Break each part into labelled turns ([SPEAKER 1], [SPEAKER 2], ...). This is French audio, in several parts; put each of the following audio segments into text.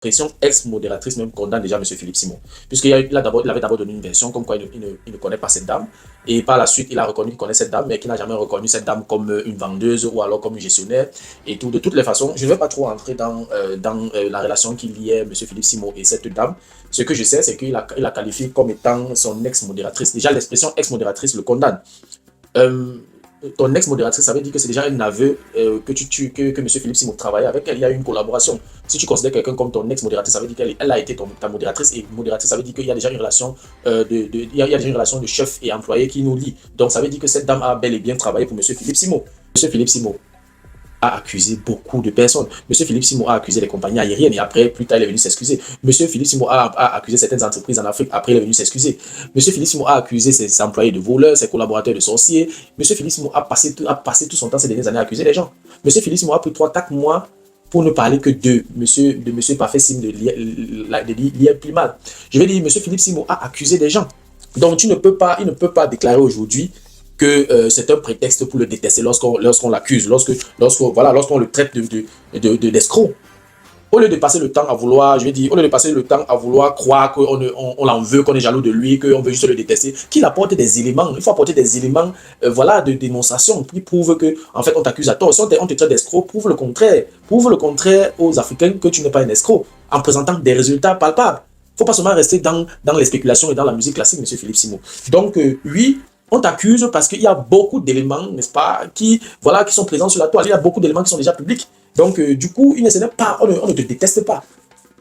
[SPEAKER 1] l'expression ex-modératrice même condamne déjà M. Philippe Simon. Puisqu'il avait d'abord donné une version comme quoi il ne connaît pas cette dame. Et par la suite, il a reconnu qu'il connaît cette dame, mais qu'il n'a jamais reconnu cette dame comme une vendeuse ou alors comme une gestionnaire. Et tout. De toutes les façons, je ne vais pas trop entrer dans la relation qu'il liait M. Philippe Simon et cette dame. Ce que je sais, c'est qu'il a qualifié comme étant son ex-modératrice. Déjà, l'expression ex-modératrice le condamne. Ton ex-modératrice, ça veut dire que c'est déjà un aveu que M. Philippe Simon travaillait avec elle. Il y a eu une collaboration. Si tu considères quelqu'un comme ton ex-modératrice, ça veut dire qu'elle a été ta modératrice. Et modératrice, ça veut dire qu'il y a déjà une relation il y a déjà une relation de chef et employé qui nous lie. Donc, ça veut dire que cette dame a bel et bien travaillé pour M. Philippe Simon. M. Philippe Simon a accusé beaucoup de personnes. Monsieur Philippe Simon a accusé les compagnies aériennes et après, plus tard, il est venu s'excuser. Monsieur Philippe Simon a accusé certaines entreprises en Afrique, après, il est venu s'excuser. Monsieur Philippe Simon a accusé ses employés de voleurs, ses collaborateurs de sorciers. Monsieur Philippe Simon a passé tout son temps ces dernières années à accuser les gens. Monsieur Philippe Simon a pris 3-4 mois pour ne parler que de monsieur Parfait Sim de l'IA plus mal. Je vais dire, monsieur Philippe Simon a accusé des gens. Donc, il ne peut pas déclarer aujourd'hui que c'est un prétexte pour le détester lorsqu'on l'accuse, lorsqu'on le traite d'escroc. Au lieu de passer le temps à vouloir, croire qu'on l'en veut, qu'on est jaloux de lui, qu'on veut juste le détester, qu'il apporte des éléments. Il faut apporter des éléments de démonstration qui prouvent que, en fait, on t'accuse à tort. Si on te traite d'escroc, prouve le contraire. Prouve le contraire aux Africains que tu n'es pas un escroc, en présentant des résultats palpables. Il ne faut pas seulement rester dans les spéculations et dans la musique classique, M. Philippe Simon. Donc, oui, on t'accuse parce qu'il y a beaucoup d'éléments, n'est-ce pas, qui sont présents sur la toile. Il y a beaucoup d'éléments qui sont déjà publics. Donc, du coup, on ne te déteste pas.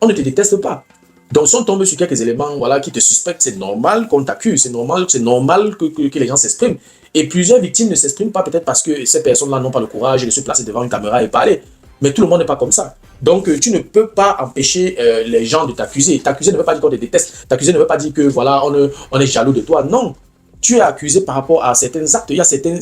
[SPEAKER 1] On ne te déteste pas. Donc, si on tombe sur quelques éléments qui te suspectent, c'est normal qu'on t'accuse. C'est normal que les gens s'expriment. Et plusieurs victimes ne s'expriment pas peut-être parce que ces personnes-là n'ont pas le courage de se placer devant une caméra et parler. Mais tout le monde n'est pas comme ça. Donc, tu ne peux pas empêcher les gens de t'accuser. T'accuser ne veut pas dire qu'on te déteste. T'accuser ne veut pas dire que, on est jaloux de toi. Non. Tu es accusé par rapport à certains actes. Il y a certains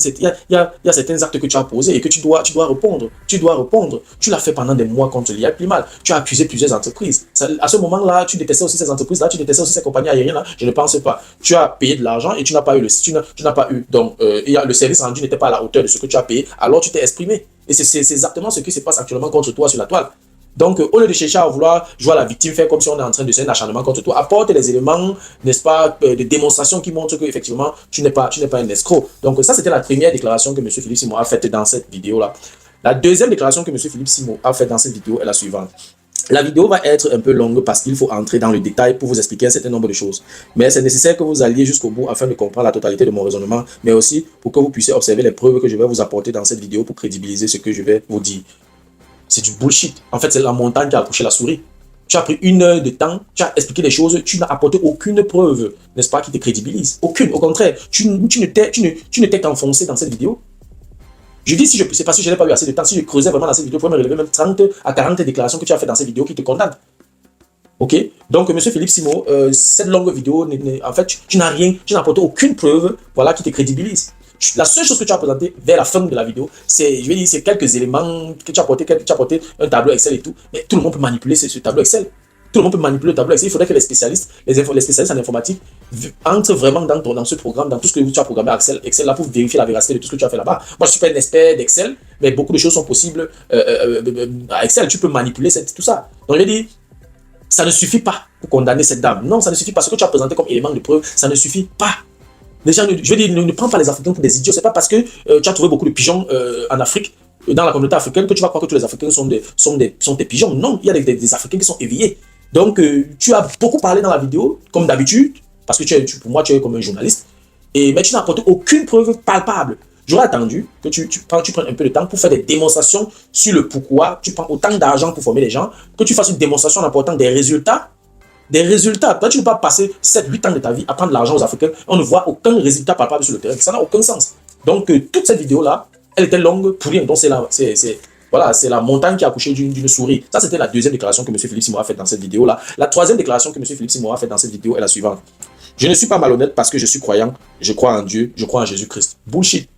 [SPEAKER 1] actes que tu as posés et que tu dois répondre. Tu dois répondre. Tu l'as fait pendant des mois contre l'IA plus mal. Tu as accusé plusieurs entreprises. À ce moment-là, tu détestais aussi ces entreprises-là, tu détestais aussi ces compagnies aériennes-là. Je ne pense pas. Tu as payé de l'argent et tu n'as pas eu. Donc, le service rendu n'était pas à la hauteur de ce que tu as payé. Alors, tu t'es exprimé. Et c'est exactement ce qui se passe actuellement contre toi sur la toile. Donc, au lieu de chercher à vouloir jouer à la victime, faire comme si on est en train de faire un acharnement contre toi, apporte des éléments, n'est-ce pas, de démonstration qui montrent qu'effectivement, tu n'es pas un escroc. Donc, ça, c'était la première déclaration que M. Philippe Simon a faite dans cette vidéo-là. La deuxième déclaration que M. Philippe Simon a faite dans cette vidéo est la suivante. La vidéo va être un peu longue parce qu'il faut entrer dans le détail pour vous expliquer un certain nombre de choses. Mais c'est nécessaire que vous alliez jusqu'au bout afin de comprendre la totalité de mon raisonnement, mais aussi pour que vous puissiez observer les preuves que je vais vous apporter dans cette vidéo pour crédibiliser ce que je vais vous dire. C'est du bullshit. En fait, c'est la montagne qui a accouché la souris. Tu as pris 1 heure de temps, tu as expliqué les choses, tu n'as apporté aucune preuve, n'est-ce pas, qui te crédibilise. Aucune, au contraire. Tu ne t'es qu'enfoncé dans cette vidéo. Je dis, c'est parce que je n'ai pas eu assez de temps. Si je creusais vraiment dans cette vidéo, je pourrais me relever même 30 à 40 déclarations que tu as faites dans cette vidéo qui te condamnent. Ok? Donc, M. Philippe Simon, cette longue vidéo, en fait, tu n'as apporté aucune preuve, qui te crédibilise. La seule chose que tu as présenté vers la fin de la vidéo, c'est quelques éléments que tu as apporté, un tableau Excel et tout. Mais tout le monde peut manipuler ce tableau Excel. Tout le monde peut manipuler le tableau Excel. Il faudrait que les spécialistes en informatique entrent vraiment dans ce programme, dans tout ce que tu as programmé à Excel là, pour vérifier la véracité de tout ce que tu as fait là-bas. Moi, je ne suis pas un expert d'Excel, mais beaucoup de choses sont possibles à Excel. Tu peux manipuler tout ça. Donc, je dis, ça ne suffit pas pour condamner cette dame. Non, ça ne suffit pas. Ce que tu as présenté comme élément de preuve, ça ne suffit pas. Les gens, je veux dire, ne prends pas les Africains pour des idiots. C'est pas parce que tu as trouvé beaucoup de pigeons en Afrique, dans la communauté africaine, que tu vas croire que tous les Africains sont des pigeons. Non, il y a des Africains qui sont éveillés. Donc, tu as beaucoup parlé dans la vidéo, comme d'habitude, parce que pour moi, tu es comme un journaliste, mais tu n'as apporté aucune preuve palpable. J'aurais attendu que tu prennes un peu de temps pour faire des démonstrations sur le pourquoi tu prends autant d'argent pour former les gens, que tu fasses une démonstration en apportant des résultats. Des résultats. Toi, tu ne peux pas passer 7-8 ans de ta vie à prendre de l'argent aux Africains. On ne voit aucun résultat palpable sur le terrain. Ça n'a aucun sens. Donc, toute cette vidéo-là, elle était longue pour rien. Donc, c'est la montagne qui a accouché d'une souris. Ça, c'était la deuxième déclaration que M. Philippe Simon a faite dans cette vidéo-là. La troisième déclaration que M. Philippe Simon a faite dans cette vidéo est la suivante. Je ne suis pas malhonnête parce que je suis croyant. Je crois en Dieu. Je crois en Jésus-Christ. Bullshit.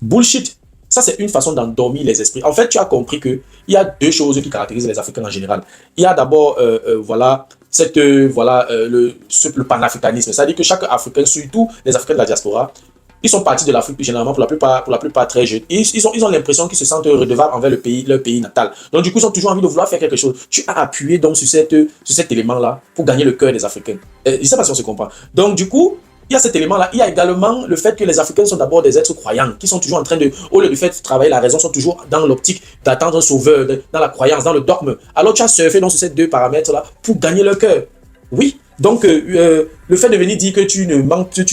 [SPEAKER 1] Bullshit. Ça, c'est une façon d'endormir les esprits. En fait, tu as compris qu'il y a deux choses qui caractérisent les Africains en général. Il y a d'abord, le panafricanisme. C'est-à-dire que chaque Africain, surtout les Africains de la diaspora, Ils sont partis de l'Afrique généralement pour la plupart très jeunes. Ils ont l'impression qu'ils se sentent redevables envers leur pays natal. Donc du coup, ils ont toujours envie de vouloir faire quelque chose. Tu as appuyé donc sur cet élément-là pour gagner le cœur des Africains. Je ne sais pas si on se comprend. Donc du coup, il y a cet élément-là. Il y a également le fait que les Africains sont d'abord des êtres croyants, qui sont toujours en train de, au lieu de faire travailler la raison, sont toujours dans l'optique d'attendre un sauveur, dans la croyance, dans le dogme. Alors tu as surfé donc sur ces deux paramètres-là pour gagner leur cœur. Oui, donc le fait de venir dire que tu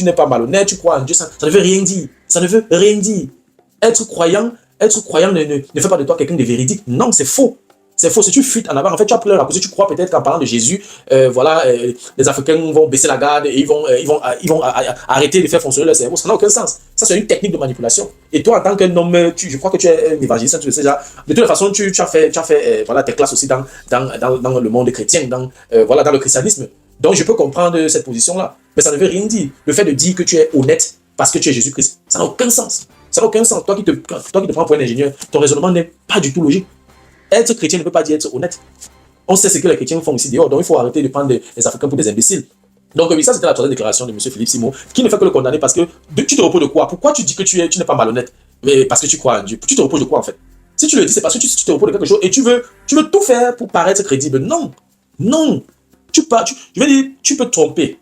[SPEAKER 1] n'es pas malhonnête, tu crois en Dieu, ça ne veut rien dire. Ça ne veut rien dire. Être croyant ne fait pas de toi quelqu'un de véridique. Non, c'est faux. C'est faux. Si tu fuites en avant, en fait, tu as pris la cause. Tu crois peut-être qu'en parlant de Jésus, les Africains vont baisser la garde et ils vont arrêter de faire fonctionner leur cerveau. Ça n'a aucun sens. Ça, c'est une technique de manipulation. Et toi, en tant qu'un homme, je crois que tu es un évangéliste, tu le sais déjà. De toute façon, tu as fait tes classes aussi dans le monde chrétien, dans le christianisme. Donc, je peux comprendre cette position-là. Mais ça ne veut rien dire. Le fait de dire que tu es honnête parce que tu es Jésus-Christ, ça n'a aucun sens. Ça n'a aucun sens. Toi qui te prends pour un ingénieur, ton raisonnement n'est pas du tout logique. Être chrétien ne peut pas dire être honnête. On sait ce que les chrétiens font ici dehors, donc il faut arrêter de prendre les Africains pour des imbéciles. Donc oui, ça c'était la troisième déclaration de M. Philippe Simon, qui ne fait que le condamner parce que tu te reposes de quoi? Pourquoi tu dis que tu n'es pas malhonnête? Mais parce que tu crois en Dieu. Tu te reposes de quoi en fait? Si tu le dis, c'est parce que tu te reposes de quelque chose et tu veux tout faire pour paraître crédible. Non, non. Je veux dire, tu peux tromper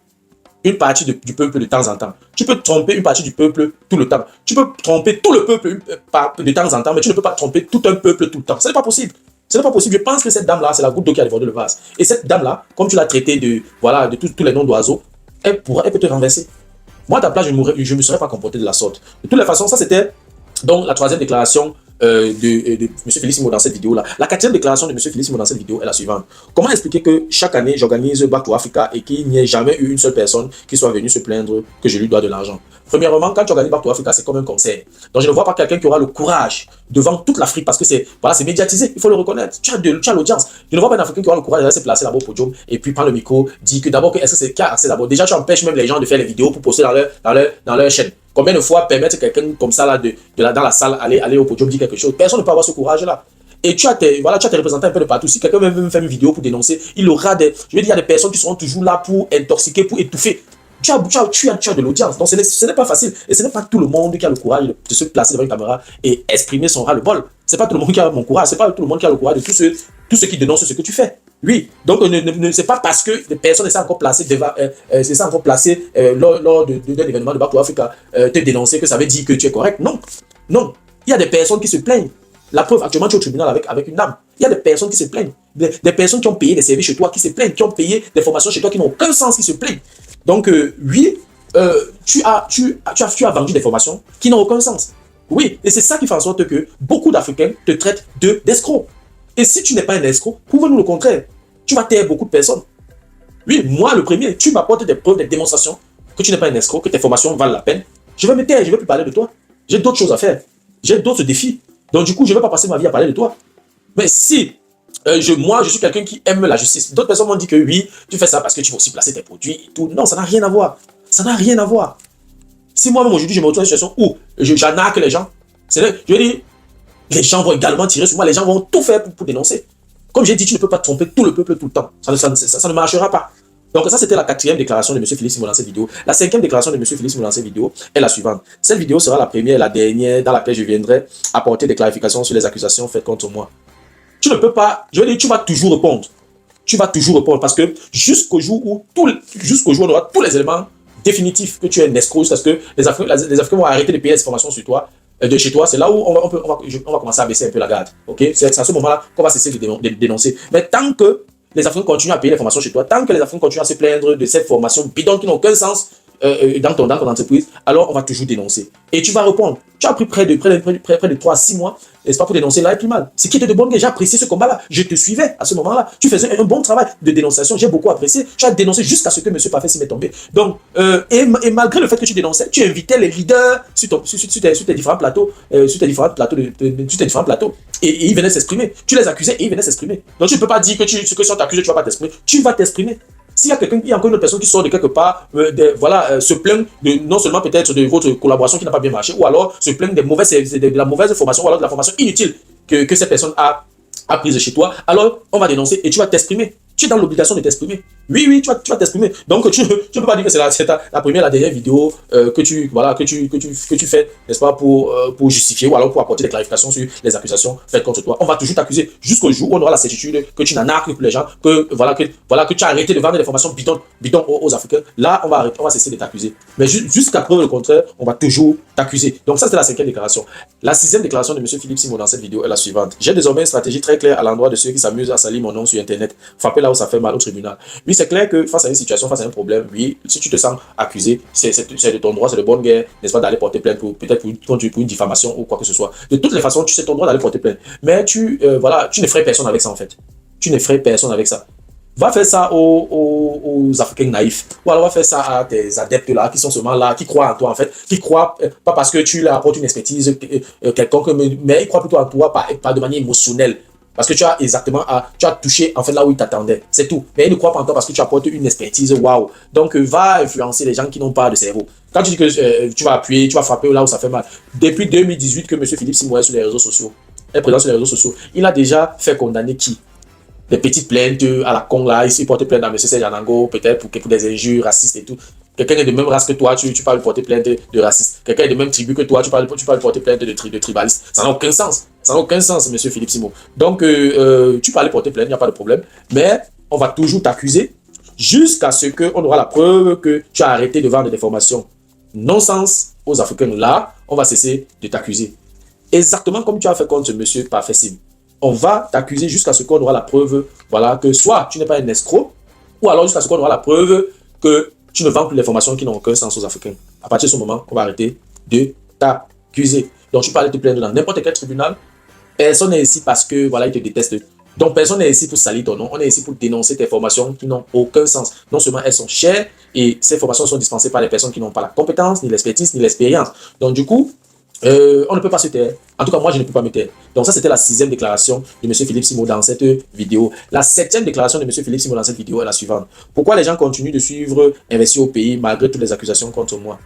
[SPEAKER 1] une partie du peuple de temps en temps. Tu peux tromper une partie du peuple tout le temps. Tu peux tromper tout le peuple de temps en temps, mais tu ne peux pas tromper tout un peuple tout le temps. Ce n'est pas possible. Ce n'est pas possible. Je pense que cette dame-là, c'est la goutte d'eau qui a dévoré le vase. Et cette dame-là, comme tu l'as traitée de tous les noms d'oiseaux, elle peut te renverser. Moi, à ta place, je ne me serais pas comporté de la sorte. De toutes les façons, ça c'était donc la troisième déclaration de M. Philippe Simon dans cette vidéo-là. La quatrième déclaration de M. Philippe Simon dans cette vidéo est la suivante. Comment expliquer que chaque année, j'organise Back to Africa et qu'il n'y ait jamais eu une seule personne qui soit venue se plaindre que je lui dois de l'argent? Premièrement, quand tu organises Back to Africa, c'est comme un concert. Donc, je ne vois pas quelqu'un qui aura le courage devant toute l'Afrique parce que c'est médiatisé, il faut le reconnaître. Tu as l'audience. Je ne vois pas un Africain qui aura le courage d'aller se placer là-bas au podium et puis prendre le micro, dire que d'abord, est-ce que c'est qui a accès d'abord? Déjà, tu empêches même les gens de faire les vidéos pour poster dans leur chaîne. Combien de fois permettre quelqu'un comme ça là, dans la salle aller au podium dire quelque chose? Personne ne peut avoir ce courage-là. Et tu as tes représentants un peu de partout. Si quelqu'un veut même faire une vidéo pour dénoncer, il aura il y a des personnes qui seront toujours là pour intoxiquer, pour étouffer. Tu as de l'audience. Donc ce n'est pas facile. Et ce n'est pas tout le monde qui a le courage de se placer devant une caméra et exprimer son ras-le-bol. Ce n'est pas tout le monde qui a mon courage. Ce n'est pas tout le monde qui a le courage de tous ceux qui dénoncent ce que tu fais. Oui, donc c'est pas parce que des personnes sont encore placées lors d'un événement de Back to Africa te dénoncer que ça veut dire que tu es correct. Non, non. Il y a des personnes qui se plaignent. La preuve, actuellement, tu es au tribunal avec une dame. Il y a des personnes qui se plaignent. Des personnes qui ont payé des services chez toi, qui se plaignent, qui ont payé des formations chez toi, qui n'ont aucun sens, qui se plaignent. Donc, oui, tu as vendu des formations qui n'ont aucun sens. Oui, et c'est ça qui fait en sorte que beaucoup d'Africains te traitent d'escroc. Et si tu n'es pas un escroc, prouve-nous le contraire. Tu vas taire beaucoup de personnes. Oui, moi, le premier, tu m'apportes des preuves, des démonstrations que tu n'es pas un escroc, que tes formations valent la peine. Je vais me taire, je ne vais plus parler de toi. J'ai d'autres choses à faire. J'ai d'autres défis. Donc, du coup, je ne vais pas passer ma vie à parler de toi. Mais si moi, je suis quelqu'un qui aime la justice, d'autres personnes m'ont dit que oui, tu fais ça parce que tu veux aussi placer tes produits et tout. Non, ça n'a rien à voir. Ça n'a rien à voir. Si moi-même aujourd'hui, je me retrouve dans une situation où j'arnaque les gens, je veux dire, les gens vont également tirer sur moi, les gens vont tout faire pour dénoncer. Comme j'ai dit, tu ne peux pas tromper tout le peuple tout le temps. Ça ne marchera pas. Donc ça, c'était la quatrième déclaration de M. Philippe Simon dans cette vidéo. La cinquième déclaration de M. Philippe Simon dans cette vidéo est la suivante. Cette vidéo sera la première et la dernière dans laquelle je viendrai apporter des clarifications sur les accusations faites contre moi. Tu ne peux pas, je veux dire, tu vas toujours répondre. Tu vas toujours répondre parce que jusqu'au jour où on aura tous les éléments définitifs que tu es un escroc, parce que les Africains vont arrêter de payer des informations sur toi, de chez toi, c'est là où on va commencer à baisser un peu la garde. Okay? C'est à ce moment-là qu'on va cesser de dénoncer. Mais tant que les Africains continuent à payer les formations chez toi, tant que les Africains continuent à se plaindre de cette formation bidon qui n'a aucun sens dans ton entreprise, alors on va toujours dénoncer. Et tu vas répondre. Tu as pris près de 3 à 6 mois, n'est-ce pas, pour dénoncer là et plus mal. Ce qui était de bonne guerre, j'ai apprécié ce combat-là. Je te suivais à ce moment-là. Tu faisais un bon travail de dénonciation, j'ai beaucoup apprécié. Tu as dénoncé jusqu'à ce que M. Parfait s'y m'est tombé. Donc, et malgré le fait que tu dénonçais, tu invitais les leaders sur tes différents plateaux, et ils venaient s'exprimer. Tu les accusais et ils venaient s'exprimer. Donc, tu ne peux pas dire que ce que si on t'accuse, tu ne vas pas t'exprimer. Tu vas t'exprimer. S'il y a quelqu'un, il y a encore une autre personne qui sort de quelque part, se plaint non seulement peut-être de votre collaboration qui n'a pas bien marché, ou alors se plaint de la mauvaise formation, ou alors de la formation inutile que cette personne a prise chez toi, alors on va dénoncer et tu vas t'exprimer. Tu es dans l'obligation de t'exprimer. Oui, oui, tu vas t'exprimer. Donc, tu ne peux pas dire que c'est la première, la dernière vidéo que tu fais, n'est-ce pas, pour justifier ou alors pour apporter des clarifications sur les accusations faites contre toi. On va toujours t'accuser jusqu'au jour où on aura la certitude que tu n'en as que pour les gens, que tu as arrêté de vendre des informations bidons aux Africains. Là, on va cesser de t'accuser. Mais jusqu'à preuve le contraire, on va toujours t'accuser. Donc, ça, c'était la cinquième déclaration. La sixième déclaration de M. Philippe Simon dans cette vidéo est la suivante. J'ai désormais une stratégie très claire à l'endroit de ceux qui s'amusent à salir mon nom sur Internet. Frapper là où ça fait mal au tribunal. Oui, c'est clair que face à une situation, face à un problème, oui, si tu te sens accusé, c'est de ton droit, c'est de bonne guerre, n'est-ce pas, d'aller porter plainte peut-être pour une diffamation ou quoi que ce soit. De toutes les façons, tu sais ton droit d'aller porter plainte. Mais tu n'effraies personne avec ça, en fait. Tu n'effraies personne avec ça. Va faire ça aux Africains naïfs. Ou alors va faire ça à tes adeptes là, qui sont seulement là, qui croient en toi, en fait. Qui croient, pas parce que tu leur apportes une expertise quelconque, mais ils croient plutôt en toi, pas de manière émotionnelle. Parce que tu as touché en fait là où ils t'attendaient. C'est tout. Mais ils ne croient pas en toi parce que tu apportes une expertise, waouh. Donc, va influencer les gens qui n'ont pas de cerveau. Quand tu dis que tu vas appuyer, tu vas frapper là où ça fait mal. Depuis 2018 que M. Philippe Simon est sur les réseaux sociaux, est présent sur les réseaux sociaux, il a déjà fait condamner qui? Des petites plaintes à la con là, il porte plainte à M. Serge Anango, peut-être pour des injures racistes et tout. Quelqu'un est de même race que toi, tu parles porter plainte de raciste. Quelqu'un est de même tribu que toi, tu parles porter plainte de tribaliste. Ça n'a aucun sens. Ça n'a aucun sens, M. Philippe Simon. Donc, tu peux aller porter plainte, il n'y a pas de problème. Mais on va toujours t'accuser jusqu'à ce qu'on aura la preuve que tu as arrêté de vendre des formations non-sens aux Africains. Là, on va cesser de t'accuser. Exactement comme tu as fait contre ce monsieur Parfait Sim. On va t'accuser jusqu'à ce qu'on aura la preuve, voilà, que soit tu n'es pas un escroc, ou alors jusqu'à ce qu'on aura la preuve que tu ne vends plus les formations qui n'ont aucun sens aux Africains. À partir de ce moment, on va arrêter de t'accuser. Donc, tu peux aller te plaindre dans n'importe quel tribunal. Personne n'est ici parce que, voilà, ils te détestent. Donc, personne n'est ici pour salir ton nom. On est ici pour dénoncer tes formations qui n'ont aucun sens. Non seulement elles sont chères, et ces formations sont dispensées par des personnes qui n'ont pas la compétence, ni l'expertise, ni l'expérience. Donc, du coup, on ne peut pas se taire. En tout cas, moi, je ne peux pas me taire. Donc ça, c'était la sixième déclaration de M. Philippe Simon dans cette vidéo. La septième déclaration de M. Philippe Simon dans cette vidéo est la suivante. Pourquoi les gens continuent de suivre Investir au pays malgré toutes les accusations contre moi?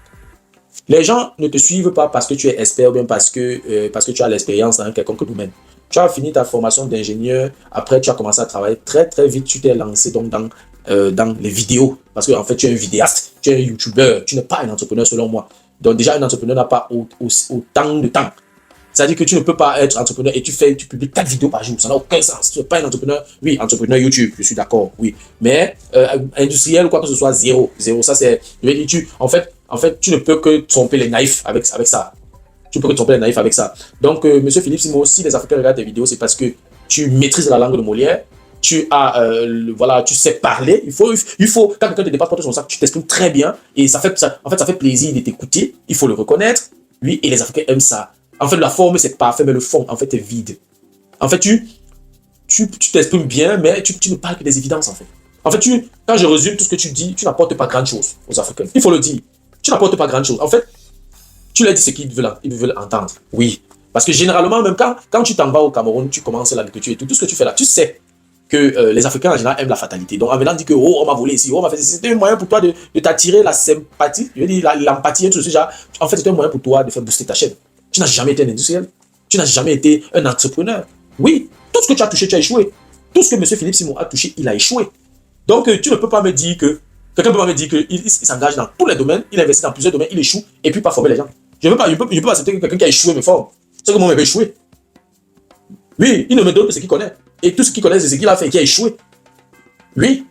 [SPEAKER 1] Les gens ne te suivent pas parce que tu es expert ou bien parce que tu as l'expérience dans quelconque domaine. Tu as fini ta formation d'ingénieur, après tu as commencé à travailler très très vite, tu t'es lancé donc dans les vidéos. Parce qu'en fait, tu es un vidéaste, tu es un youtubeur, tu n'es pas un entrepreneur selon moi. Donc déjà, un entrepreneur n'a pas autant de temps. C'est-à-dire que tu ne peux pas être entrepreneur et tu publies 4 vidéos par jour. Ça n'a aucun sens. Tu n'es pas un entrepreneur. Oui, entrepreneur YouTube, je suis d'accord, oui. Mais industriel ou quoi que ce soit, zéro. Zéro, ça c'est... En fait, tu ne peux que tromper les naïfs avec ça. Tu peux que tromper les naïfs avec ça. Donc, Monsieur Philippe Simon, si les Africains regardent tes vidéos, c'est parce que tu maîtrises la langue de Molière. Tu sais parler. Il faut quand quelqu'un te dépasse, porte son sac, tu t'exprimes très bien et ça fait plaisir de t'écouter. Il faut le reconnaître. Oui, et les Africains aiment ça. En fait, la forme c'est parfait, mais le fond en fait est vide. En fait, tu t'exprimes bien, mais tu ne parles que des évidences en fait. En fait, quand je résume tout ce que tu dis, tu n'apportes pas grand chose aux Africains. Il faut le dire. Tu n'apportes pas grand chose. En fait, tu leur dis ce qu'ils veulent entendre. Oui, parce que généralement, même quand tu t'en vas au Cameroun, tu commences l'agriculture et tout ce que tu fais là, tu sais que les Africains en général aiment la fatalité. Donc en venant dire que oh, on m'a volé ici, oh, on m'a fait ici, c'était un moyen pour toi de t'attirer la sympathie, je veux dire l'empathie, et tout ce genre. En fait, c'était un moyen pour toi de faire booster ta chaîne. Tu n'as jamais été un industriel, tu n'as jamais été un entrepreneur. Oui, tout ce que tu as touché, tu as échoué. Tout ce que M. Philippe Simon a touché, il a échoué. Donc tu ne peux pas me dire que quelqu'un peut pas me dire qu'il s'engage dans tous les domaines, il investit dans plusieurs domaines, il échoue et puis pas former les gens. Je ne peux pas accepter que quelqu'un qui a échoué me forme. C'est que moi, je vais échouer. Oui, il ne me donne que ce qu'il connaît. Et tout ce qu'il connaît, c'est ce qu'il a fait, qui a échoué. Oui.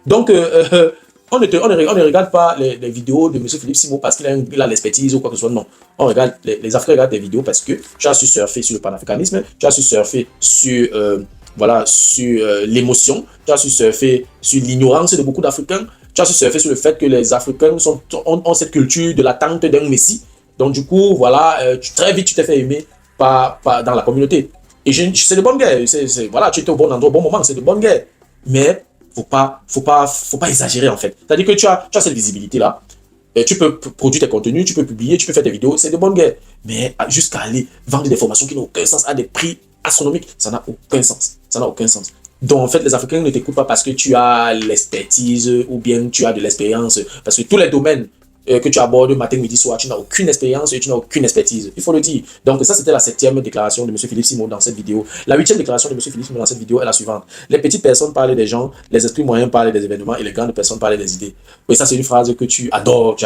[SPEAKER 1] Donc, on ne regarde pas les vidéos de M. Philippe Simon parce qu'il a l'expertise ou quoi que ce soit. Non. On regarde, les Africains regardent des vidéos parce que tu as su surfer sur le panafricanisme, tu as su surfer sur, l'émotion, tu as su surfer sur l'ignorance de beaucoup d'Africains, tu as su surfer sur le fait que les Africains ont cette culture de l'attente d'un messie. Donc, du coup, voilà, très vite, tu t'es fait aimer dans la communauté. Et c'est de bonne guerre. Voilà, tu étais au bon endroit, au bon moment, c'est de bonne guerre. Mais faut pas exagérer, en fait. C'est-à-dire que tu as cette visibilité-là. Tu peux produire tes contenus, tu peux publier, tu peux faire des vidéos, c'est de bonne guerre. Mais jusqu'à aller vendre des formations qui n'ont aucun sens à des prix astronomiques, ça n'a aucun sens. Ça n'a aucun sens. Donc, en fait, les Africains ne t'écoutent pas parce que tu as l'expertise ou bien tu as de l'expérience. Parce que tous les domaines que tu abordes matin, midi, soir, tu n'as aucune expérience et tu n'as aucune expertise. Il faut le dire. Donc ça, c'était la 7e déclaration de M. Philippe Simon dans cette vidéo. La 8e déclaration de M. Philippe Simon dans cette vidéo est la suivante. Les petites personnes parlent des gens, les esprits moyens parlent des événements et les grandes personnes parlent des idées. Oui, ça, c'est une phrase que tu adores.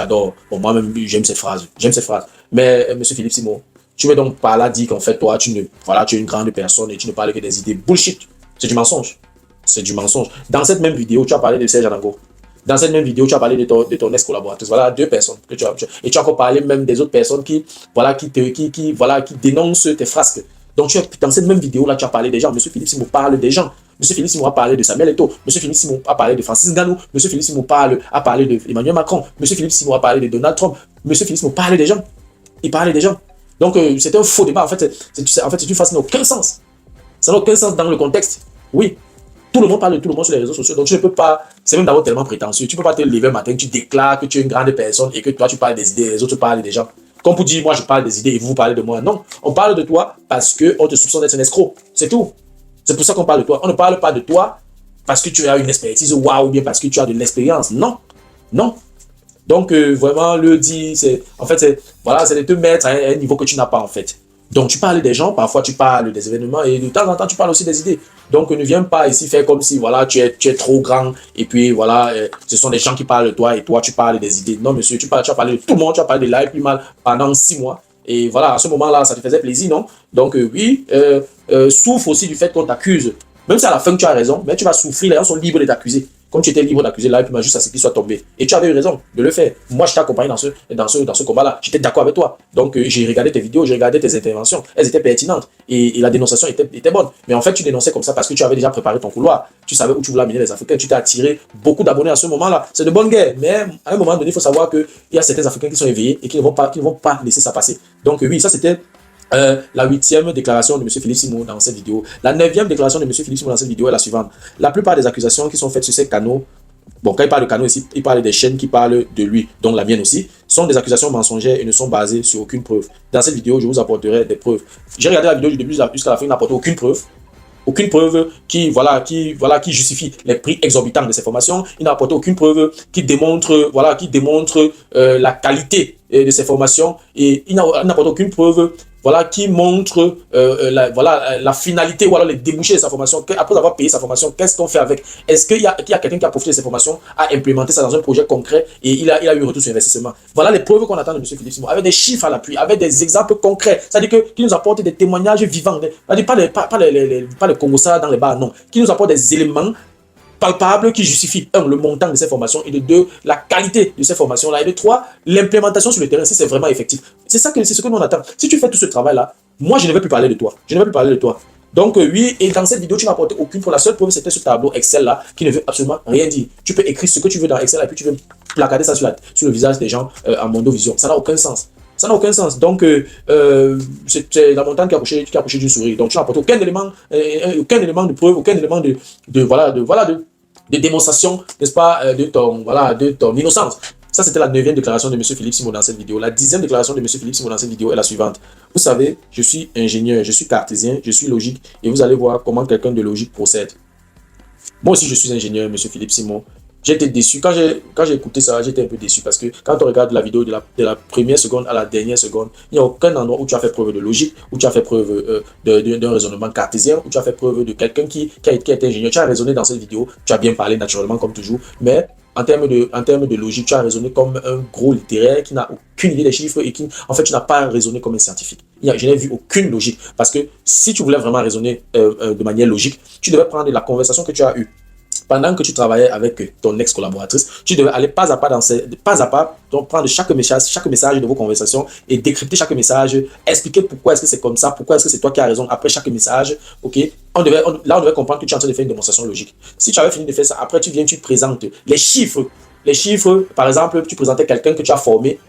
[SPEAKER 1] Bon, moi-même, j'aime cette phrase. Mais M. Philippe Simon, tu veux donc par là dire qu'en fait, toi, tu es une grande personne et tu ne parles que des idées. Bullshit. C'est du mensonge. C'est du mensonge. Dans cette même vidéo, tu as parlé de Serge Anango. Dans cette même vidéo, tu as parlé de ton ex-collaboratrice. Voilà, 2 personnes que et tu as encore parlé même des autres personnes qui dénoncent tes frasques. Donc, dans cette même vidéo-là, tu as parlé des gens. Monsieur Philippe Simon parle des gens. Monsieur Philippe Simon a parlé de Samuel Eto'o. Monsieur Philippe Simon a parlé de Francis Ngannou. Monsieur Philippe Simon a parlé de Emmanuel Macron. Monsieur Philippe Simon a parlé de Donald Trump. Monsieur Philippe Simon parle des gens. Il parlait des gens. Donc, c'était un faux débat. En fait, c'est une phrase qui n'a aucun sens. Ça n'a aucun sens dans le contexte. Oui. Tout le monde parle de tout le monde sur les réseaux sociaux, donc tu ne peux pas, c'est même d'abord tellement prétentieux, tu ne peux pas te lever un matin, tu déclares que tu es une grande personne et que toi tu parles des idées, les autres parlent des gens. Comme pour dire, moi je parle des idées et vous parlez de moi. Non, on parle de toi parce qu'on te soupçonne d'être un escroc, c'est tout. C'est pour ça qu'on parle de toi. On ne parle pas de toi parce que tu as une expertise, waouh, ou bien parce que tu as de l'expérience. Non, non. Donc vraiment, le dire, c'est de te mettre à un niveau que tu n'as pas en fait. Donc, tu parles des gens, parfois tu parles des événements et de temps en temps, tu parles aussi des idées. Donc, ne viens pas ici faire comme si, voilà, tu es trop grand et puis, voilà, ce sont des gens qui parlent de toi et toi, tu parles des idées. Non, monsieur, tu as parlé de tout le monde, tu as parlé de l'air plus mal pendant 6 mois. Et voilà, à ce moment-là, ça te faisait plaisir, non? Donc, oui, souffre aussi du fait qu'on t'accuse. Même si à la fin, tu as raison, mais tu vas souffrir, les gens sont libres de t'accuser. Comme tu étais libre d'accuser là, et puis juste à ce qu'il soit tombé. Et tu avais eu raison de le faire. Moi, je t'ai accompagné dans ce combat-là. J'étais d'accord avec toi. Donc, j'ai regardé tes vidéos, j'ai regardé tes interventions. Elles étaient pertinentes. Et la dénonciation était bonne. Mais en fait, tu dénonçais comme ça parce que tu avais déjà préparé ton couloir. Tu savais où tu voulais amener les Africains. Tu t'es attiré beaucoup d'abonnés à ce moment-là. C'est de bonne guerre. Mais à un moment donné, il faut savoir qu'il y a certains Africains qui sont éveillés et qui ne vont pas laisser ça passer. Donc, oui, ça c'était la 8e déclaration de M. Philippe Simon dans cette vidéo. La 9e déclaration de M. Philippe Simon dans cette vidéo est la suivante. La plupart des accusations qui sont faites sur ces canaux, bon, quand il parle de canaux ici, il parle des chaînes qui parlent de lui, dont la mienne aussi, sont des accusations mensongères et ne sont basées sur aucune preuve. Dans cette vidéo, je vous apporterai des preuves. J'ai regardé la vidéo du début jusqu'à la fin, il n'a apporté aucune preuve. Aucune preuve qui justifie les prix exorbitants de ces formations. Il n'a apporté aucune preuve qui démontre, la qualité de ces formations. Et il n'a apporté aucune preuve qui montre la finalité ou alors les débouchés de sa formation. Après avoir payé sa formation, qu'est-ce qu'on fait avec? Est-ce qu'il y a quelqu'un qui a profité de ces formations, a implémenté ça dans un projet concret et il a eu retour sur investissement? Voilà les preuves qu'on attend de M. Philippe Simon, avec des chiffres à l'appui, avec des exemples concrets. C'est-à-dire qu'il nous apporte des témoignages vivants, pas les Congossas dans les bars, non. Qui nous apporte des éléments palpable qui justifie, 1, le montant de ces formations, et de 2, la qualité de ces formations-là, et de 3, l'implémentation sur le terrain, si c'est vraiment effectif. C'est ce que nous on attend. Si tu fais tout ce travail-là, moi, je ne vais plus parler de toi. Donc, oui, et dans cette vidéo, tu n'as apporté aucune preuve. La seule preuve, c'était ce tableau Excel-là, qui ne veut absolument rien dire. Tu peux écrire ce que tu veux dans Excel, et puis tu veux placarder ça sur le visage des gens en mondovision. Ça n'a aucun sens. Ça n'a aucun sens. Donc, c'est la montagne qui a accouché d'une souris. Donc, tu n'as apporté aucun élément de preuve, aucun élément de démonstration, n'est-ce pas, de ton innocence. Ça, c'était la 9e déclaration de M. Philippe Simon dans cette vidéo. La 10e déclaration de M. Philippe Simon dans cette vidéo est la suivante. Vous savez, je suis ingénieur, je suis cartésien, je suis logique, et vous allez voir comment quelqu'un de logique procède. Moi aussi, je suis ingénieur, M. Philippe Simon. J'étais déçu. Quand j'ai écouté ça, j'étais un peu déçu parce que quand on regarde la vidéo de la première seconde à la dernière seconde, il n'y a aucun endroit où tu as fait preuve de logique, où tu as fait preuve d'un raisonnement cartésien, où tu as fait preuve de quelqu'un qui a été ingénieur. Tu as raisonné dans cette vidéo, tu as bien parlé naturellement comme toujours, mais en termes de logique, tu as raisonné comme un gros littéraire qui n'a aucune idée des chiffres et qui, en fait, tu n'as pas raisonné comme un scientifique. Je n'ai vu aucune logique parce que si tu voulais vraiment raisonner de manière logique, tu devais prendre la conversation que tu as eue pendant que tu travaillais avec ton ex-collaboratrice, tu devais aller pas à pas, donc prendre chaque message de vos conversations et décrypter chaque message, expliquer pourquoi est-ce que c'est comme ça, pourquoi est-ce que c'est toi qui as raison après chaque message, ok? On devait comprendre que tu es en train de faire une démonstration logique. Si tu avais fini de faire ça, après tu présentes les chiffres. Les chiffres, par exemple, tu présentais quelqu'un que tu as formé,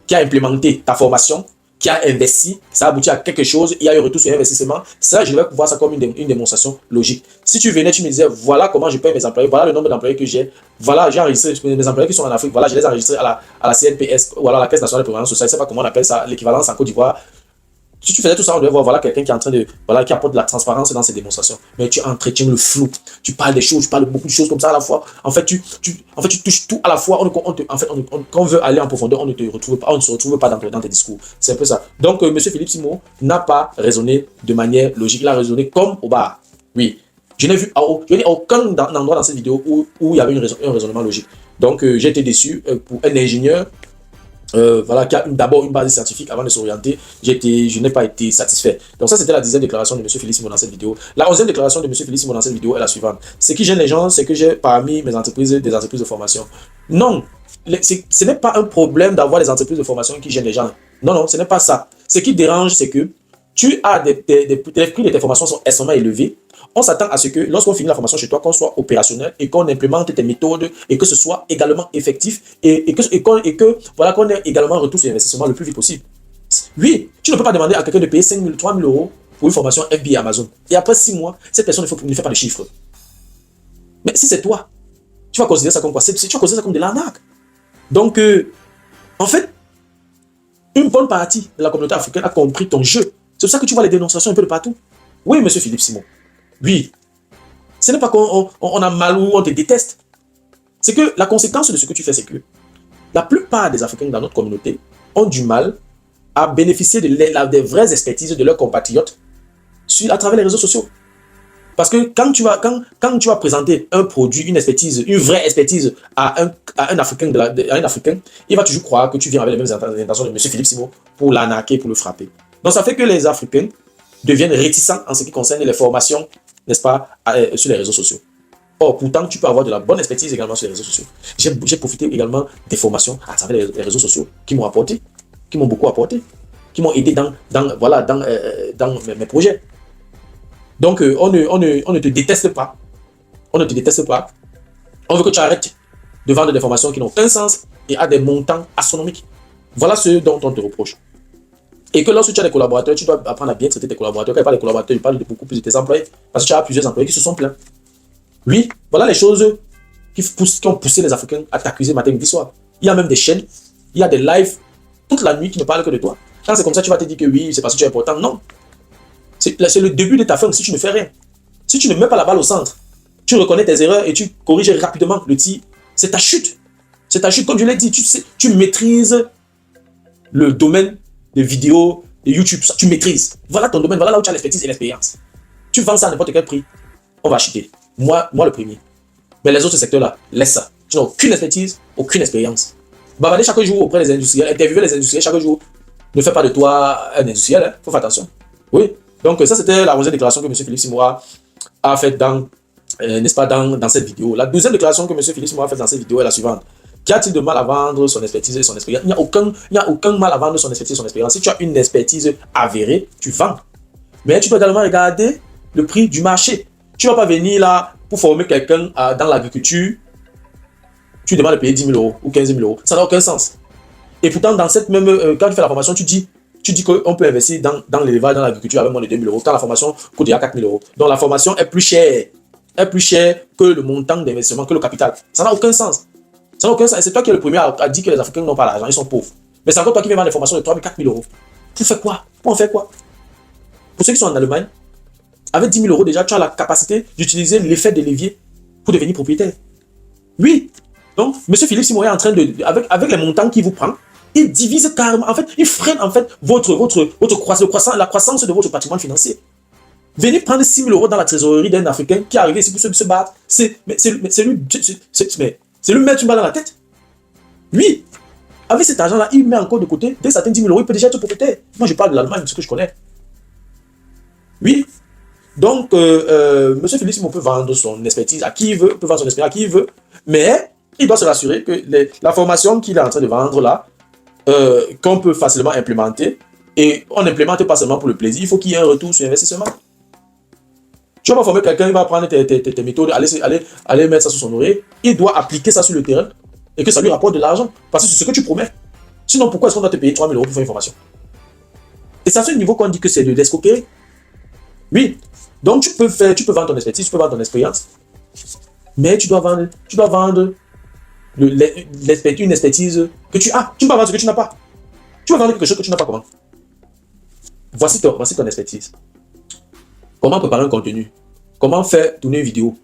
[SPEAKER 1] qui a implémenté ta formation, qui a investi, ça a abouti à quelque chose, il y a eu retour sur investissement. Ça, je vais voir ça comme une démonstration logique. Si tu venais, tu me disais, voilà comment je paye mes employés, voilà le nombre d'employés que j'ai, voilà, j'ai enregistré mes employés qui sont en Afrique, voilà, je les ai enregistrés à la CNPS, ou alors la Caisse nationale de prévoyance sociale, je ne sais pas comment on appelle ça, l'équivalence en Côte d'Ivoire. Si tu faisais tout ça, on devait voir voilà, quelqu'un qui est en train de, voilà, qui apporte de la transparence dans ses démonstrations. Mais tu entretiens le flou. Tu parles des choses, tu parles de beaucoup de choses comme ça à la fois. En fait, tu touches tout à la fois. Quand on veut aller en profondeur, on ne se retrouve pas dans tes discours. C'est un peu ça. Donc, Monsieur Philippe Simon n'a pas raisonné de manière logique. Il a raisonné comme au bar. Oui. Je n'ai vu à aucun endroit dans cette vidéo où il y avait un raisonnement logique. Donc, j'ai été déçu pour un ingénieur. Voilà, qui a d'abord une base scientifique avant de s'orienter, je n'ai pas été satisfait. Donc ça, c'était la 10e déclaration de M. Félix Simon dans cette vidéo. La 11e déclaration de M. Félix Simon dans cette vidéo est la suivante. Ce qui gêne les gens, c'est que j'ai parmi mes entreprises des entreprises de formation. Non, ce n'est pas un problème d'avoir des entreprises de formation qui gênent les gens. Non, non, ce n'est pas ça. Ce qui dérange, c'est que tu as les prix de tes formations sont extrêmement élevés. On s'attend à ce que lorsqu'on finit la formation chez toi, qu'on soit opérationnel et qu'on implémente tes méthodes et que ce soit également effectif et que voilà, qu'on ait également un retour sur investissement le plus vite possible. Oui, tu ne peux pas demander à quelqu'un de payer 5 000, 3 000 euros pour une formation MBA Amazon. Et après 6 mois, cette personne ne fait pas de chiffres. Mais si c'est toi, tu vas considérer ça comme quoi? Tu vas considérer ça comme de l'arnaque. Donc, en fait, une bonne partie de la communauté africaine a compris ton jeu. C'est pour ça que tu vois les dénonciations un peu de partout. Oui, monsieur Philippe Simon. Oui. Ce n'est pas qu'on a mal ou on te déteste. C'est que la conséquence de ce que tu fais, c'est que la plupart des Africains dans notre communauté ont du mal à bénéficier des vraies expertises de leurs compatriotes à travers les réseaux sociaux. Parce que quand tu vas présenter un produit, une expertise, une vraie expertise à un Africain, il va toujours croire que tu viens avec les mêmes intentions de M. Philippe Simon pour l'arnaquer, pour le frapper. Donc ça fait que les Africains deviennent réticents en ce qui concerne les formations, n'est-ce pas, sur les réseaux sociaux. Or, pourtant, tu peux avoir de la bonne expertise également sur les réseaux sociaux. J'ai profité également des formations à travers les réseaux sociaux qui m'ont apporté, qui m'ont beaucoup apporté, qui m'ont aidé dans mes projets. Donc, on ne te déteste pas. On ne te déteste pas. On veut que tu arrêtes de vendre des formations qui n'ont aucun sens et à des montants astronomiques. Voilà ce dont on te reproche. Et que lorsque tu as des collaborateurs, tu dois apprendre à bien traiter tes collaborateurs. Quand je parle des collaborateurs, je parle de beaucoup plus de tes employés. Parce que tu as plusieurs employés qui se sont plaints. Oui, voilà les choses qui ont poussé les Africains à t'accuser matin, midi, soir. Il y a même des chaînes, il y a des lives toute la nuit qui ne parlent que de toi. Quand c'est comme ça, tu vas te dire que oui, c'est parce que tu es important. Non. C'est le début de ta fin si tu ne fais rien. Si tu ne mets pas la balle au centre, tu reconnais tes erreurs et tu corriges rapidement le tir, c'est ta chute. C'est ta chute. Comme je l'ai dit, tu maîtrises le domaine des vidéos, de YouTube, ça, tu maîtrises. Voilà ton domaine, voilà là où tu as l'expertise et l'expérience. Tu vends ça à n'importe quel prix, on va acheter. Moi le premier. Mais les autres secteurs-là, laisse ça. Tu n'as aucune expertise, aucune expérience. Bavarder chaque jour auprès des industriels, interviewer les industriels chaque jour. Ne fais pas de toi un industriel, hein. Faut faire attention. Oui. Donc ça, c'était la 11e déclaration que M. Philippe Simon a faite dans cette vidéo. La 12e déclaration que M. Philippe Simon a faite dans cette vidéo est la suivante. Qu'y a-t-il de mal à vendre son expertise et son expérience? Il n'y a aucun mal à vendre son expertise et son expérience. Si tu as une expertise avérée, tu vends. Mais tu dois également regarder le prix du marché. Tu ne vas pas venir là pour former quelqu'un dans l'agriculture. Tu demandes de payer 10 000 euros ou 15 000 euros. Ça n'a aucun sens. Et pourtant, dans cette même, quand tu fais la formation, tu dis qu'on peut investir dans l'élevage, dans l'agriculture avec moins de 2 000 euros. Quand la formation coûte déjà 4 000 euros. Donc la formation est plus chère. Est plus chère que le montant d'investissement, que le capital. Ça n'a aucun sens. Ça n'a aucun sens. Et c'est toi qui es le premier à dire que les Africains n'ont pas l'argent, ils sont pauvres. Mais c'est encore toi qui viens vendre des formations de 3 000, 4 000 euros. Pour faire quoi? Pour en faire quoi? Pour ceux qui sont en Allemagne, avec 10 000 euros déjà, tu as la capacité d'utiliser l'effet de levier pour devenir propriétaire. Oui. Donc, M. Philippe Simon est en train de, avec les montants qu'il vous prend, il divise carrément, en fait, il freine en fait la croissance de votre patrimoine financier. Venir prendre 6 000 euros dans la trésorerie d'un Africain qui est arrivé ici pour se battre, c'est lui mettre une balle dans la tête. Lui, avec cet argent-là, il met encore de côté, dès certains 10 000 euros, il peut déjà être propriétaire. Moi, je parle de l'Allemagne, ce que je connais. Oui. Donc, M. Philippe Simon peut vendre son expertise à qui il veut, peut vendre son expérience à qui il veut, mais il doit se rassurer que la formation qu'il est en train de vendre là, qu'on peut facilement implémenter, et on n'implémente pas seulement pour le plaisir, il faut qu'il y ait un retour sur investissement. Tu vas pas former quelqu'un, il va prendre tes méthodes, aller mettre ça sur son oreille, il doit appliquer ça sur le terrain, et que ça lui rapporte de l'argent, parce que c'est ce que tu promets. Sinon, pourquoi est-ce qu'on doit te payer 3 000 euros pour faire une formation? Et c'est à ce niveau qu'on dit que c'est de l'escroquerie. Oui. Donc, tu peux vendre ton expertise, tu peux vendre ton expérience, mais tu dois vendre une expertise que tu as. Tu ne peux pas vendre ce que tu n'as pas. Tu vas vendre quelque chose que tu n'as pas comment. voici ton expertise. Comment préparer un contenu? Comment faire tourner une vidéo?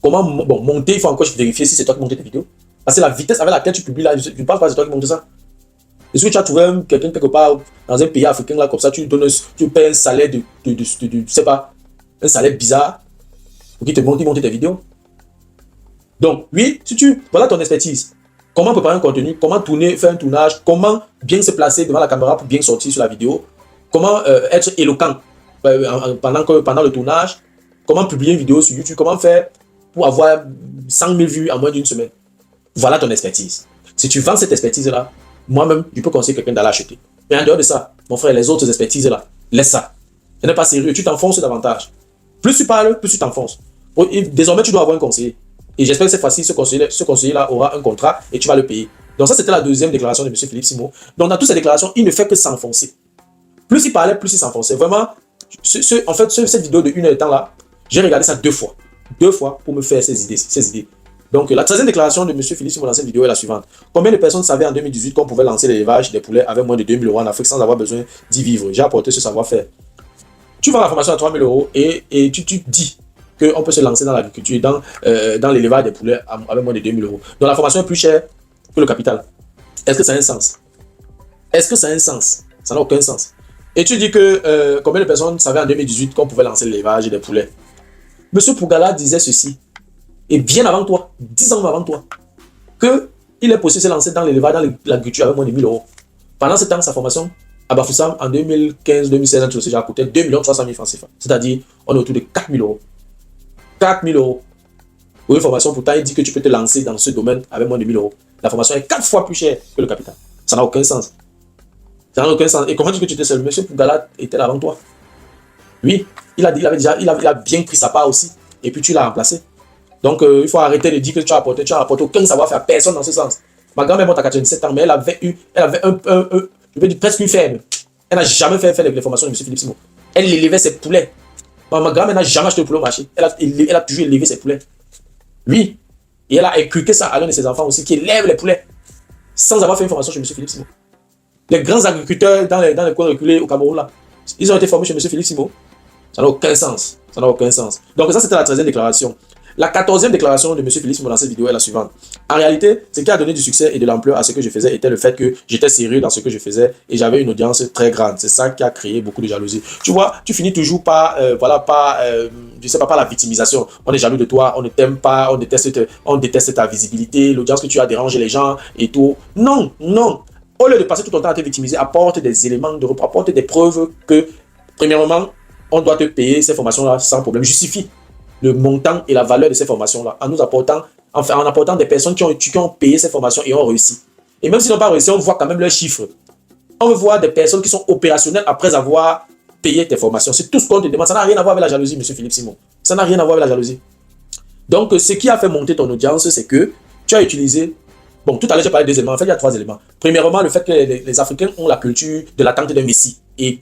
[SPEAKER 1] Comment monter? Il faut encore vérifier si c'est toi qui montes tes vidéos. Parce que la vitesse avec laquelle tu publies là, je ne pense pas que c'est toi qui montes ça. Est-ce que tu as trouvé quelqu'un quelque part dans un pays africain là, comme ça, tu payes un salaire je sais pas, un salaire bizarre pour qu'il te monte tes vidéos? Donc, oui, voilà ton expertise. Comment préparer un contenu, comment faire un tournage, comment bien se placer devant la caméra pour bien sortir sur la vidéo, comment être éloquent pendant le tournage, comment publier une vidéo sur YouTube, comment faire pour avoir 100 000 vues en moins d'une semaine. Voilà ton expertise. Si tu vends cette expertise-là, moi-même, je peux conseiller quelqu'un d'aller acheter. Mais en dehors de ça, mon frère, les autres expertises-là, laisse ça. Ce n'est pas sérieux, tu t'enfonces davantage. Plus tu parles, plus tu t'enfonces. Désormais, tu dois avoir un conseiller. Et j'espère que cette fois-ci, ce conseiller-là aura un contrat et tu vas le payer. Donc ça, c'était la deuxième déclaration de M. Philippe Simon. Donc dans toutes ces déclarations, il ne fait que s'enfoncer. Plus il parlait, plus il s'enfonçait. Vraiment, en fait, cette vidéo de 1 heure de temps là, j'ai regardé ça 2 fois. 2 fois pour me faire ces idées. Donc la 13e déclaration de M. Philippe Simon dans cette vidéo est la suivante. Combien de personnes savaient en 2018 qu'on pouvait lancer l'élevage des poulets avec moins de 2 000 € en Afrique sans avoir besoin d'y vivre? J'ai apporté ce savoir-faire. Tu vends la formation à 3 000 € et tu dis qu'on peut se lancer dans l'agriculture, dans l'élevage des poulets avec moins de 2 000 €. Donc la formation est plus chère que le capital. Est-ce que ça a un sens? Est-ce que ça a un sens? Ça n'a aucun sens. Et tu dis que combien de personnes savaient en 2018 qu'on pouvait lancer l'élevage des poulets? Monsieur Pougala disait ceci, et bien avant toi, 10 ans avant toi, qu'il est possible de se lancer dans l'élevage, dans l'agriculture avec moins de 1 000 €. Pendant ce temps, sa formation à Bafoussam, en 2015-2016, tout ça, coûté 2 300 000 francs CFA. C'est-à-dire, on est autour de 4 000 €. 4 000 € pour une formation. Pourtant, il dit que tu peux te lancer dans ce domaine avec moins de 1 000 €. La formation est 4 fois plus chère que le capital. Ça n'a aucun sens. Ça n'a aucun sens. Et comment dis-tu que tu étais seul? Monsieur Pougala était là avant toi. Oui, il a bien pris sa part aussi. Et puis tu l'as remplacé. Donc, il faut arrêter de dire que tu as apporté aucun savoir-faire à personne dans ce sens. Ma grand-mère monte à 97 ans, mais elle avait je veux dire, presque une ferme. Elle n'a jamais fait les formations de M. Philippe Simon. Elle élevait ses poulets. Ma grand-mère n'a jamais acheté de poulet au marché. Elle a toujours élevé ses poulets. Oui. Et elle a inculqué ça à l'un de ses enfants aussi, qui élève les poulets, sans avoir fait une formation chez M. Philippe Simon. Les grands agriculteurs dans les coins reculés au Cameroun, là, ils ont été formés chez M. Philippe Simon. Ça n'a aucun sens. Ça n'a aucun sens. Donc ça, c'était la 13e déclaration. La 14e déclaration de M. Philippe Simon dans cette vidéo est la suivante. En réalité, ce qui a donné du succès et de l'ampleur à ce que je faisais était le fait que j'étais sérieux dans ce que je faisais et j'avais une audience très grande. C'est ça qui a créé beaucoup de jalousie. Tu vois, tu finis toujours par, je sais pas, par la victimisation. On est jaloux de toi, on ne t'aime pas, on déteste ta visibilité, l'audience que tu as dérange les gens et tout. Non, non. Au lieu de passer tout ton temps à te victimiser, apporte des éléments de repos, apporte des preuves que, premièrement, on doit te payer ces formations-là sans problème. Justifie le montant et la valeur de ces formations-là en apportant des personnes qui ont payé ces formations et ont réussi. Et même s'ils n'ont pas réussi, on voit quand même leurs chiffres. On veut voir des personnes qui sont opérationnelles après avoir payé tes formations. C'est tout ce qu'on te demande. Ça n'a rien à voir avec la jalousie, M. Philippe Simon. Ça n'a rien à voir avec la jalousie. Donc, ce qui a fait monter ton audience, c'est que tu as utilisé... Bon, tout à l'heure, j'ai parlé de 2 éléments. En fait, il y a 3 éléments. Premièrement, le fait que les Africains ont la culture de l'attente d'un messie. Et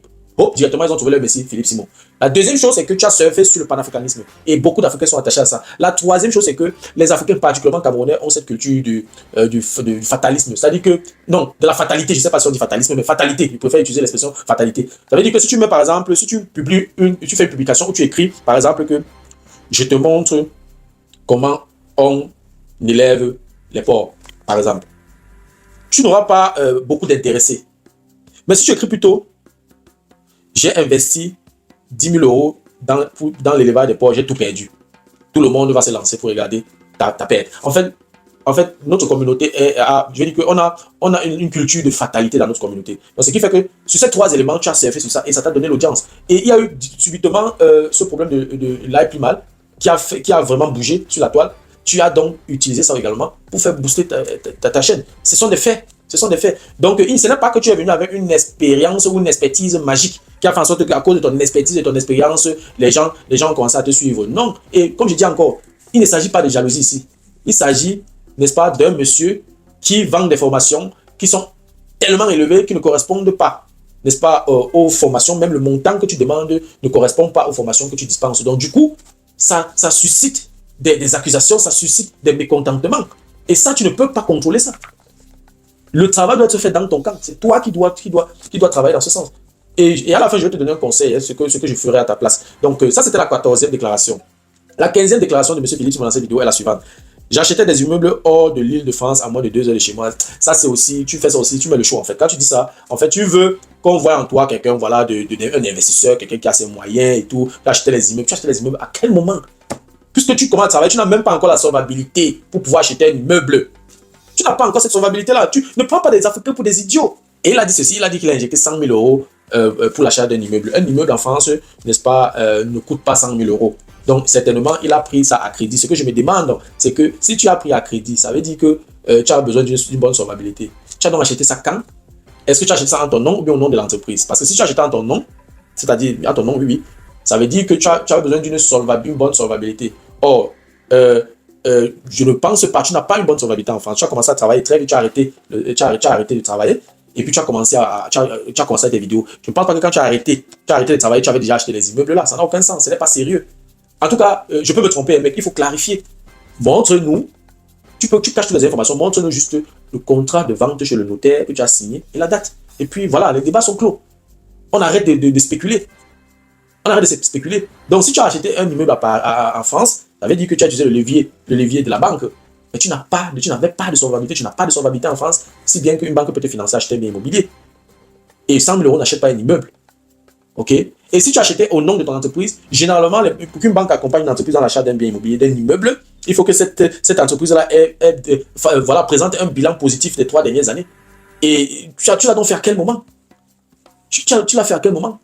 [SPEAKER 1] directement, ils ont trouvé leur messie, Philippe Simon. La deuxième chose, c'est que tu as surfé sur le panafricanisme. Et beaucoup d'Africains sont attachés à ça. La troisième chose, c'est que les Africains, particulièrement camerounais, ont cette culture du fatalisme. C'est-à-dire que, non, de la fatalité, je ne sais pas si on dit fatalisme, mais fatalité. Je préfère utiliser l'expression fatalité. Ça veut dire que si tu mets, par exemple, si tu fais une publication où tu écris, par exemple, que je te montre comment on élève les porcs, par exemple, tu n'auras pas beaucoup d'intéressés. Mais si tu écris plutôt, j'ai investi 10 000 € dans l'élevage des porcs, j'ai tout perdu. Tout le monde va se lancer pour regarder ta perte. En fait, notre communauté je veux dire qu'on a une culture de fatalité dans notre communauté. Donc, ce qui fait que sur ces 3 éléments, tu as surfé sur ça et ça t'a donné l'audience. Et il y a eu subitement ce problème de live plus mal qui a vraiment bougé sur la toile. Tu as donc utilisé ça également pour faire booster ta chaîne. Ce sont des faits. Ce sont des faits. Donc, ce n'est pas que tu es venu avec une expérience ou une expertise magique qui a fait en sorte qu'à cause de ton expertise et ton expérience, les gens ont commencé à te suivre. Non. Et comme je dis encore, il ne s'agit pas de jalousie ici. Il s'agit, n'est-ce pas, d'un monsieur qui vend des formations qui sont tellement élevées qui ne correspondent pas, n'est-ce pas, aux formations. Même le montant que tu demandes ne correspond pas aux formations que tu dispenses. Donc, du coup, ça suscite des accusations, ça suscite des mécontentements. Et ça, tu ne peux pas contrôler ça. Le travail doit être fait dans ton camp. C'est toi qui dois travailler dans ce sens. Et à la fin, je vais te donner un conseil, hein, ce que je ferai à ta place. Donc, ça, c'était la 14e déclaration. La 15e déclaration de M. Philippe dans cette vidéo est la suivante. J'achetais des immeubles hors de l'île de France à moins de 2 heures de chez moi. Ça, c'est aussi, tu fais ça aussi, tu mets le choix en fait. Quand tu dis ça, en fait, tu veux qu'on voit en toi quelqu'un, voilà, un investisseur, quelqu'un qui a ses moyens et tout. Tu achètes les immeubles. Tu achètes les immeubles à quel moment? Puisque tu commences à travailler, tu n'as même pas encore la solvabilité pour pouvoir acheter un immeuble. Tu n'as pas encore cette solvabilité-là. Tu ne prends pas des Africains pour des idiots. Et il a dit ceci, il a dit qu'il a injecté 100 000 euros pour l'achat d'un immeuble. Un immeuble en France, n'est-ce pas, ne coûte pas 100 000 euros. Donc, certainement, il a pris ça à crédit. Ce que je me demande, c'est que si tu as pris à crédit, ça veut dire que tu as besoin d'une bonne solvabilité. Tu as donc acheté ça quand? Est-ce que tu as acheté ça en ton nom ou bien au nom de l'entreprise? Parce que si tu as acheté en ton nom, c'est-à-dire en ton nom, oui, oui, ça veut dire que tu as besoin d'une bonne solvabilité. Or, je ne pense pas, tu n'as pas une bonne solvabilité en France. Tu as commencé à travailler très vite, tu as arrêté de travailler. Et puis tu as commencé à tes vidéos. Je ne pense pas que quand tu as arrêté de travailler, tu avais déjà acheté les immeubles là. Ça n'a aucun sens, ce n'est pas sérieux. En tout cas, je peux me tromper, mais il faut clarifier. Montre-nous, tu caches toutes les informations, montre-nous juste le contrat de vente chez le notaire que tu as signé et la date. Et puis voilà, les débats sont clos. On arrête de spéculer. On arrête de spéculer. Donc si tu as acheté un immeuble en France, ça veut dire que tu as utilisé le levier de la banque. Mais tu n'avais pas de solvabilité, tu n'as pas de solvabilité en France, si bien qu'une banque peut te financer à acheter un bien immobilier. Et 100 000 euros n'achète pas un immeuble. OK? Et si tu achetais au nom de ton entreprise, généralement, pour qu'une banque accompagne une entreprise dans l'achat d'un bien immobilier, d'un immeuble, il faut que cette entreprise-là présente un bilan positif des 3 dernières années. Et tu l'as donc fait à quel moment? Tu l'as fait à quel moment?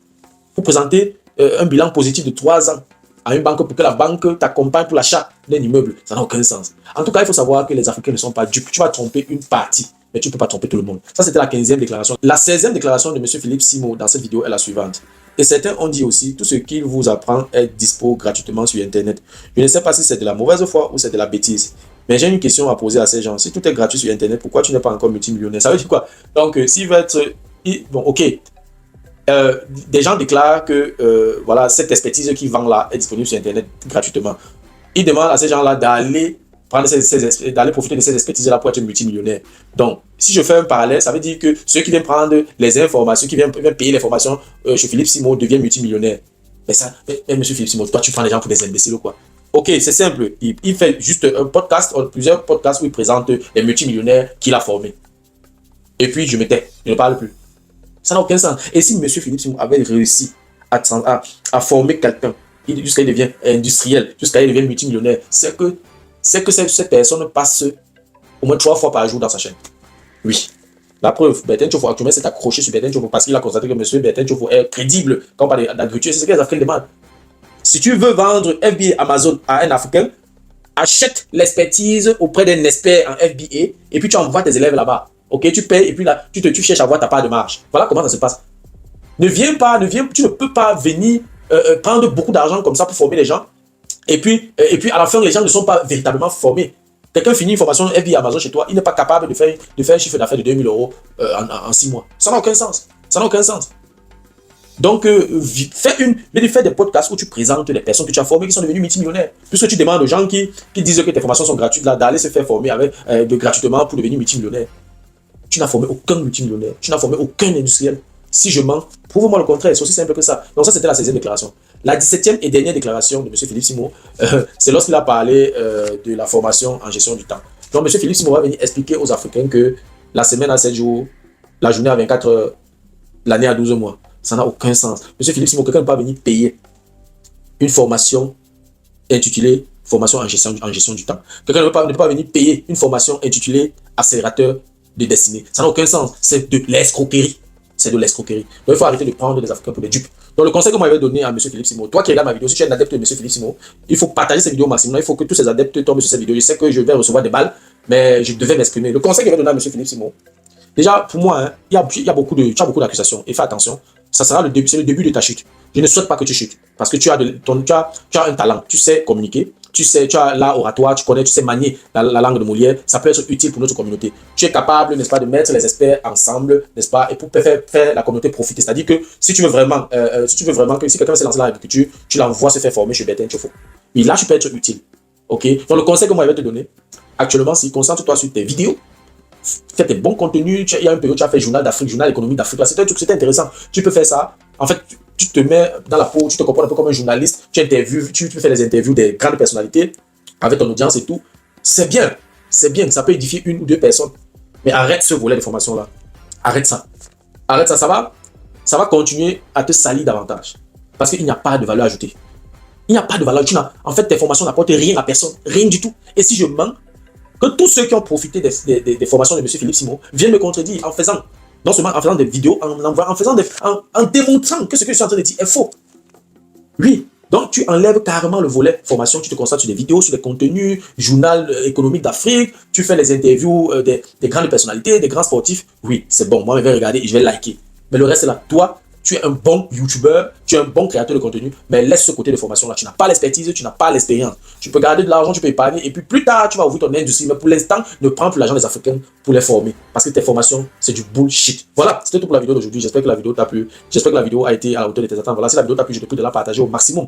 [SPEAKER 1] Pour présenter un bilan positif de 3 ans à une banque pour que la banque t'accompagne pour l'achat d'un immeuble. Ça n'a aucun sens. En tout cas, il faut savoir que les Africains ne sont pas dupes. Tu vas tromper une partie, mais tu ne peux pas tromper tout le monde. Ça, c'était la 15e déclaration. La 16e déclaration de M. Philippe Simon dans cette vidéo est la suivante. Et certains ont dit aussi, tout ce qu'il vous apprend est dispo gratuitement sur Internet. Je ne sais pas si c'est de la mauvaise foi ou c'est de la bêtise. Mais j'ai une question à poser à ces gens. Si tout est gratuit sur Internet, pourquoi tu n'es pas encore multimillionnaire? Ça veut dire quoi? Donc, s'il va être... Bon, ok. Des gens déclarent que voilà, cette expertise qu'ils vendent là est disponible sur Internet gratuitement. Ils demandent à ces gens-là d'aller profiter de ces expertises-là pour être multimillionnaire. Donc, si je fais un parallèle, ça veut dire que ceux qui viennent prendre les informations, qui viennent payer les formations chez Philippe Simon deviennent multimillionnaires. Mais monsieur Philippe Simon, toi, tu prends les gens pour des imbéciles ou quoi? Ok, c'est simple. Il fait juste un podcast, plusieurs podcasts où il présente les multimillionnaires qu'il a formés. Et puis, je me tais, je ne parle plus. Ça n'a aucun sens. Et si M. Philippe Simon avait réussi à former quelqu'un jusqu'à il devient industriel, jusqu'à il devient multimillionnaire, c'est que cette personne passe au moins 3 fois par jour dans sa chaîne. Oui. La preuve, Bertin Tiofo actuellement s'est accroché sur Bertin Tiofo parce qu'il a constaté que M. Bertin Tiofo est crédible quand on parle d'agriculture. C'est ce que les Africains demandent. Si tu veux vendre FBA Amazon à un Africain, achète l'expertise auprès d'un expert en FBA et puis tu envoies tes élèves là-bas. Ok, tu payes et puis là, tu cherches à avoir ta part de marge. Voilà comment ça se passe. Tu ne peux pas venir prendre beaucoup d'argent comme ça pour former les gens. Et puis à la fin, les gens ne sont pas véritablement formés. Quelqu'un finit une formation FBA Amazon chez toi, il n'est pas capable de faire un chiffre d'affaires de 2 000 euros en 6 mois. Ça n'a aucun sens. Ça n'a aucun sens. Donc, fais des podcasts où tu présentes les personnes que tu as formées qui sont devenues multimillionnaires. Puisque tu demandes aux gens qui disent que tes formations sont gratuites, là, d'aller se faire former gratuitement pour devenir multimillionnaire. Tu n'as formé aucun multimillionnaire. Tu n'as formé aucun industriel. Si je mens, prouve-moi le contraire. C'est aussi simple que ça. Donc ça, c'était la 16e déclaration. La 17e et dernière déclaration de M. Philippe Simon, c'est lorsqu'il a parlé de la formation en gestion du temps. Donc M. Philippe Simon va venir expliquer aux Africains que la semaine a 7 jours, la journée a 24 heures, l'année a 12 mois. Ça n'a aucun sens. M. Philippe Simon, quelqu'un ne peut pas venir payer une formation intitulée formation en gestion du temps. Quelqu'un ne peut pas venir payer une formation intitulée accélérateur de destinée. Ça n'a aucun sens. C'est de l'escroquerie. C'est de l'escroquerie. Donc, il faut arrêter de prendre les Africains pour des dupes. Donc, le conseil que moi j'avais donné à M. Philippe Simon, toi qui regardes ma vidéo, si tu es un adepte de M. Philippe Simon, il faut partager cette vidéo au maximum. Il faut que tous ces adeptes tombent sur cette vidéo. Je sais que je vais recevoir des balles, mais je devais m'exprimer. Le conseil que j'avais donné à M. Philippe Simon, déjà, pour moi, tu as beaucoup d'accusations. Et fais attention. Ça sera le début, c'est le début de ta chute. Je ne souhaite pas que tu chutes. Parce que tu as un talent. Tu sais communiquer. Tu as l'art oratoire. Tu sais manier la langue de Molière. Ça peut être utile pour notre communauté. Tu es capable, n'est-ce pas, de mettre les experts ensemble, n'est-ce pas, et pour faire la communauté profiter. C'est-à-dire que si quelqu'un veut se lancer dans l'agriculture, tu l'envoies se faire former chez Bertin Tiofo. Et là, tu peux être utile. Ok? Donc, le conseil que moi je vais te donner, actuellement, c'est concentre-toi sur tes vidéos. Fais tes bons contenus. Il y a un période où tu as fait journal d'Afrique, journal économique d'Afrique. C'était intéressant. Tu peux faire ça. En fait, tu te mets dans la peau, tu te comportes un peu comme un journaliste, tu fais les interviews des grandes personnalités avec ton audience et tout. C'est bien, ça peut édifier une ou deux personnes. Mais arrête ce volet de formation-là. Arrête ça. Arrête ça, ça va continuer à te salir davantage. Parce qu'il n'y a pas de valeur ajoutée. Il n'y a pas de valeur. En fait, tes formations n'apportent rien à personne. Rien du tout. Et si je mens, que tous ceux qui ont profité des formations de M. Philippe Simon viennent me contredire non seulement en faisant des vidéos, en démontrant que ce que je suis en train de dire est faux. Oui. Donc, tu enlèves carrément le volet formation, tu te concentres sur des vidéos, sur des contenus, journal économique d'Afrique, tu fais les interviews des grandes personnalités, des grands sportifs. Oui, c'est bon, moi je vais regarder et je vais liker. Mais le reste c'est là, toi, tu es un bon YouTuber, tu es un bon créateur de contenu, mais laisse ce côté de formation là. Tu n'as pas l'expertise, tu n'as pas l'expérience. Tu peux garder de l'argent, tu peux épargner, et puis plus tard, tu vas ouvrir ton industrie. Mais pour l'instant, ne prends plus l'argent des Africains pour les former. Parce que tes formations, c'est du bullshit. Voilà, c'était tout pour la vidéo d'aujourd'hui. J'espère que la vidéo t'a plu. J'espère que la vidéo a été à la hauteur de tes attentes. Voilà, si la vidéo t'a plu, je te prie de la partager au maximum.